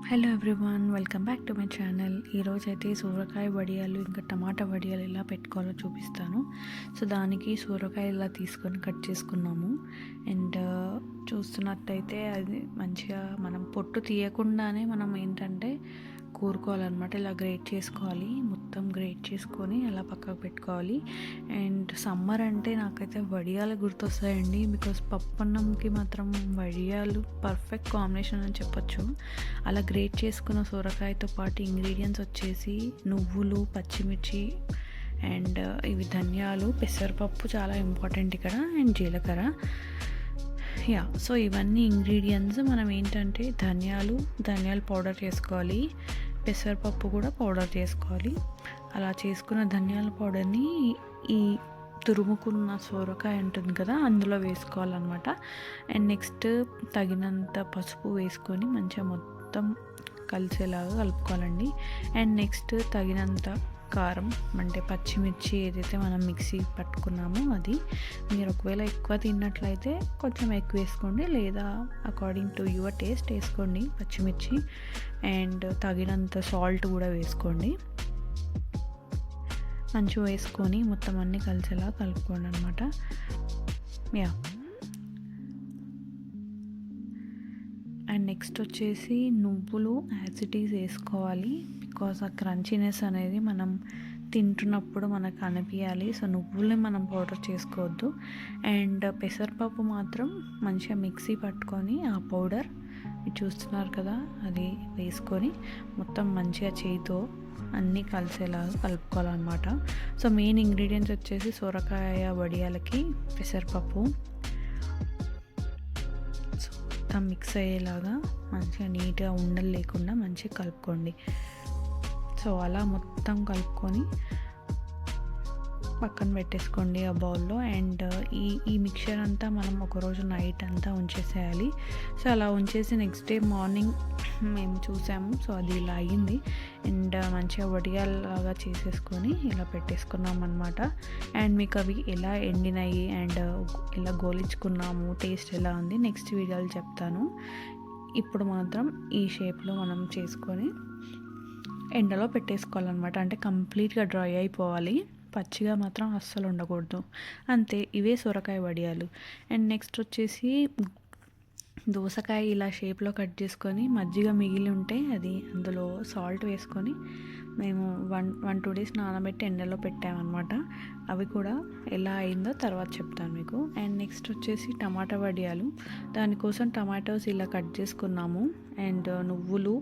Hello everyone, welcome back to my channel. ఈరోజైతే సూరకాయ వడియాలు ఇంకా టమాటా వడియాలు ఎలా పెట్టుకోవాలో చూపిస్తాను. సో దానికి సూరకాయ ఇలా తీసుకొని కట్ చేసుకున్నాము. అండ్ చూస్తున్నట్టయితే అది మంచిగా మనం పొట్టు తీయకుండానే మనం ఏంటంటే కూరుకోవాలన్నమాట. ఇలా గ్రేట్ చేసుకోవాలి, మొత్తం గ్రేట్ చేసుకొని అలా పక్కకు పెట్టుకోవాలి. అండ్ సమ్మర్ అంటే నాకైతే వడియాలు గుర్తొస్తాయండి. బికాస్ పప్పన్నంకి మాత్రం వడియాలు పర్ఫెక్ట్ కాంబినేషన్ అని చెప్పొచ్చు. అలా గ్రేట్ చేసుకున్న సొరకాయతో పాటు ఇంగ్రీడియంట్స్ వచ్చేసి నువ్వులు, పచ్చిమిర్చి అండ్ ఇవి ధనియాలు, పెసరపప్పు చాలా ఇంపార్టెంట్ ఇక్కడ, అండ్ జీలకర్ర. సో ఇవన్నీ ఇంగ్రీడియంట్స్ మనం ఏంటంటే ధనియాలు పౌడర్ చేసుకోవాలి, పెసరపప్పు కూడా పౌడర్ చేసుకోవాలి. అలా చేసుకున్న ధనియాల పౌడర్ని ఈ తురుముకున్న సొరకాయ ఉంటుంది కదా అందులో వేసుకోవాలన్నమాట. అండ్ నెక్స్ట్ తగినంత పసుపు వేసుకొని మంచిగా మొత్తం కలిసేలాగా కలుపుకోవాలండి. అండ్ నెక్స్ట్ తగినంత కారం, అంటే పచ్చిమిర్చి ఏదైతే మనం మిక్సీ పట్టుకున్నామో అది. మీరు ఒకవేళ ఎక్కువ తిన్నట్లయితే కొంచెం ఎక్కువ వేసుకోండి, లేదా అకార్డింగ్ టు యువర్ టేస్ట్ వేసుకోండి పచ్చిమిర్చి. అండ్ తగినంత సాల్ట్ కూడా వేసుకోండి. మంచిగా వేసుకొని మొత్తం అన్నీ కలిసేలా కలుపుకోండి అనమాట. అండ్ నెక్స్ట్ వచ్చేసి నువ్వులు యాసిటీస్ వేసుకోవాలి. బికాస్ ఆ క్రంచీనెస్ అనేది మనం తింటున్నప్పుడు మనకు అనిపించాలి. సో నువ్వుల్ని మనం పౌడర్ చేసుకోవద్దు. అండ్ పెసరపప్పు మాత్రం మంచిగా మిక్సీ పట్టుకొని ఆ పౌడర్ చూస్తున్నారు కదా అది వేసుకొని మొత్తం మంచిగా చేయితో అన్నీ కలిసేలాగా కలుపుకోవాలన్నమాట. సో మెయిన్ ఇంగ్రీడియంట్స్ వచ్చేసి సొరకాయ వడియాలకి పెసరపప్పు. సో మొత్తం మిక్స్ అయ్యేలాగా మంచిగా నీట్గా ఉండలు లేకుండా మంచిగా కలుపుకోండి. సో అలా మొత్తం కలుపుకొని పక్కన పెట్టేసుకోండి ఆ బౌల్లో. అండ్ ఈ మిక్చర్ అంతా మనం ఒకరోజు నైట్ అంతా ఉంచేసేయాలి. సో అలా ఉంచేసి నెక్స్ట్ డే మార్నింగ్ మేము చూసాము. సో అది ఇలా అయ్యింది. అండ్ మంచిగా వడియాలాగా చేసేసుకొని ఇలా పెట్టేసుకున్నాం అనమాట. అండ్ మీకు అవి ఎలా ఎండినాయి అండ్ ఎలా గోలించుకున్నాము, టేస్ట్ ఎలా ఉంది నెక్స్ట్ వీడియోలు చెప్తాను. ఇప్పుడు మాత్రం ఈ షేప్లో మనం చేసుకొని ఎండలో పెట్టేసుకోవాలన్నమాట. అంటే కంప్లీట్గా డ్రై అయిపోవాలి, పచ్చిగా మాత్రం అస్సలు ఉండకూడదు. అంతే, ఇవే సొరకాయ వడియాలు. అండ్ నెక్స్ట్ వచ్చేసి దోసకాయ ఇలా షేప్లో కట్ చేసుకొని మజ్జిగ మిగిలి ఉంటే అది అందులో సాల్ట్ వేసుకొని మేము 1-2 days నానబెట్టి ఎండలో పెట్టామన్నమాట. అవి కూడా ఎలా అయిందో తర్వాత చెప్తాను మీకు. అండ్ నెక్స్ట్ వచ్చేసి టమాటా వడియాలు. దానికోసం టమాటోస్ ఇలా కట్ చేసుకున్నాము. అండ్ నువ్వులు,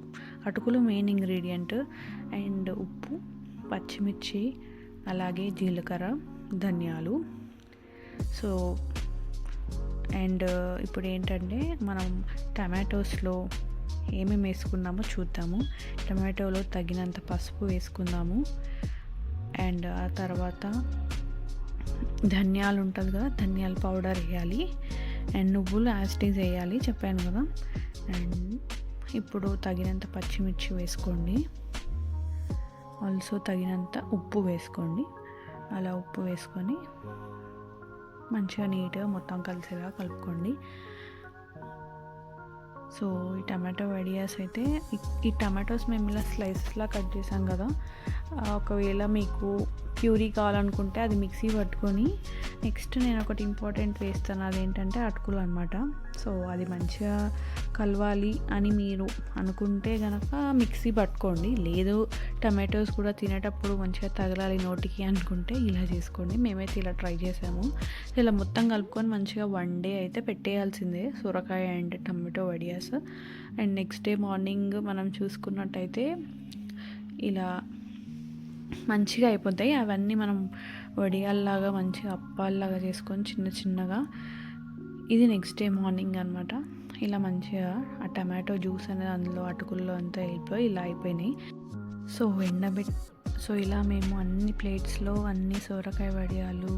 అటుకులు మెయిన్ ఇంగ్రీడియంట్. అండ్ ఉప్పు, పచ్చిమిర్చి, అలాగే జీలకర్ర, ధనియాలు. సో అండ్ ఇప్పుడు ఏంటంటే మనం టమాటోస్లో ఏమేమి వేసుకున్నామో చూద్దాము. టమాటోలో తగినంత పసుపు వేసుకుందాము. అండ్ ఆ తర్వాత ధనియాలు ఉంటుంది కదా, ధనియాల పౌడర్ వేయాలి. అండ్ నువ్వులు యాస్టీస్ వేయాలి చెప్పాను కదా. అండ్ ఇప్పుడు తగినంత పచ్చిమిర్చి వేసుకోండి. ఆల్సో తగినంత ఉప్పు వేసుకోండి. అలా ఉప్పు వేసుకొని మంచిగా నీట్గా మొత్తం కలిసేలా కలుపుకోండి. సో ఈ టమాటో వడియాస్ అయితే ఈ టమాటోస్ మేము ఇలా స్లైసెస్లా కట్ చేసాం కదా. ఒకవేళ మీకు ప్యూరీ కావాలనుకుంటే అది మిక్సీ పట్టుకొని నెక్స్ట్ నేను ఒకటి ఇంపార్టెంట్ వేస్తాను, అదేంటంటే అటుకులు అనమాట. సో అది మంచిగా కలవాలి అని మీరు అనుకుంటే కనుక మిక్సీ పట్టుకోండి. లేదు టమాటోస్ కూడా తినేటప్పుడు మంచిగా తగలాలి నోటికి అనుకుంటే ఇలా చేసుకోండి. మేమైతే ఇలా ట్రై చేసాము. ఇలా మొత్తం కలుపుకొని మంచిగా 1 day అయితే పెట్టేయాల్సిందే సొరకాయ అండ్ టమాటో వడియాస్. అండ్ నెక్స్ట్ డే మార్నింగ్ మనం చూసుకున్నట్టయితే ఇలా మంచిగా అయిపోతాయి. అవన్నీ మనం వడియాల్లాగా మంచిగా అప్పాల్లాగా చేసుకొని చిన్న చిన్నగా. ఇది నెక్స్ట్ డే మార్నింగ్ అనమాట. ఇలా మంచిగా ఆ టమాటో జ్యూస్ అనేది అందులో అటుకుల్లో అంతా వెళ్ళిపోయి ఇలా అయిపోయినాయి. సో ఇలా మేము అన్ని ప్లేట్స్లో అన్ని సొరకాయ వడియాలు,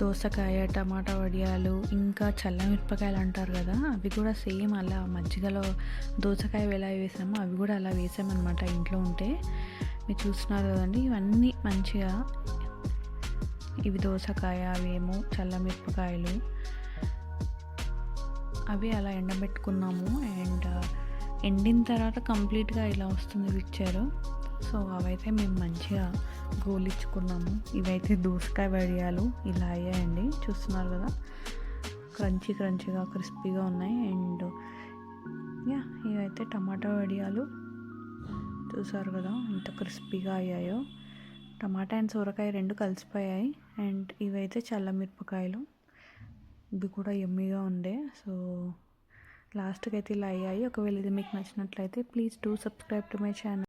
దోసకాయ, టమాటా వడియాలు, ఇంకా చల్లమిరపకాయలు అంటారు కదా, అవి కూడా సేమ్ అలా మజ్జిగలో దోసకాయ ఎలా వేసామో అవి కూడా అలా వేసామన్నమాట ఇంట్లో ఉంటే. మీరు చూస్తున్నారు కదండి, ఇవన్నీ మంచిగా ఇవి దోసకాయ, అవేమో చల్లమిరపకాయలు, అవి అలా ఎండబెట్టుకున్నాము. అండ్ ఎండిన తర్వాత కంప్లీట్గా ఇలా వస్తుంది పిక్చరు. సో అవైతే మేము మంచిగా గోలిచ్చుకున్నాము. ఇవైతే దోసకాయ వడియాలు ఇలా అయ్యాయండి, చూస్తున్నారు కదా, క్రంచీగా క్రిస్పీగా ఉన్నాయి. అండ్ ఇవైతే టమాటా వడియాలు, చూసారు కదా ఎంత క్రిస్పీగా అయ్యాయో. టమాటా అండ్ సొరకాయ రెండు కలిసిపోయాయి. అండ్ ఇవైతే చల్లమిరపకాయలు, ఇవి కూడా యమ్మీగా ఉండే. సో లాస్ట్కి అయితే ఇలా అయ్యాయి. ఒకవేళ ఇది మీకు నచ్చినట్లయితే please do subscribe to my channel.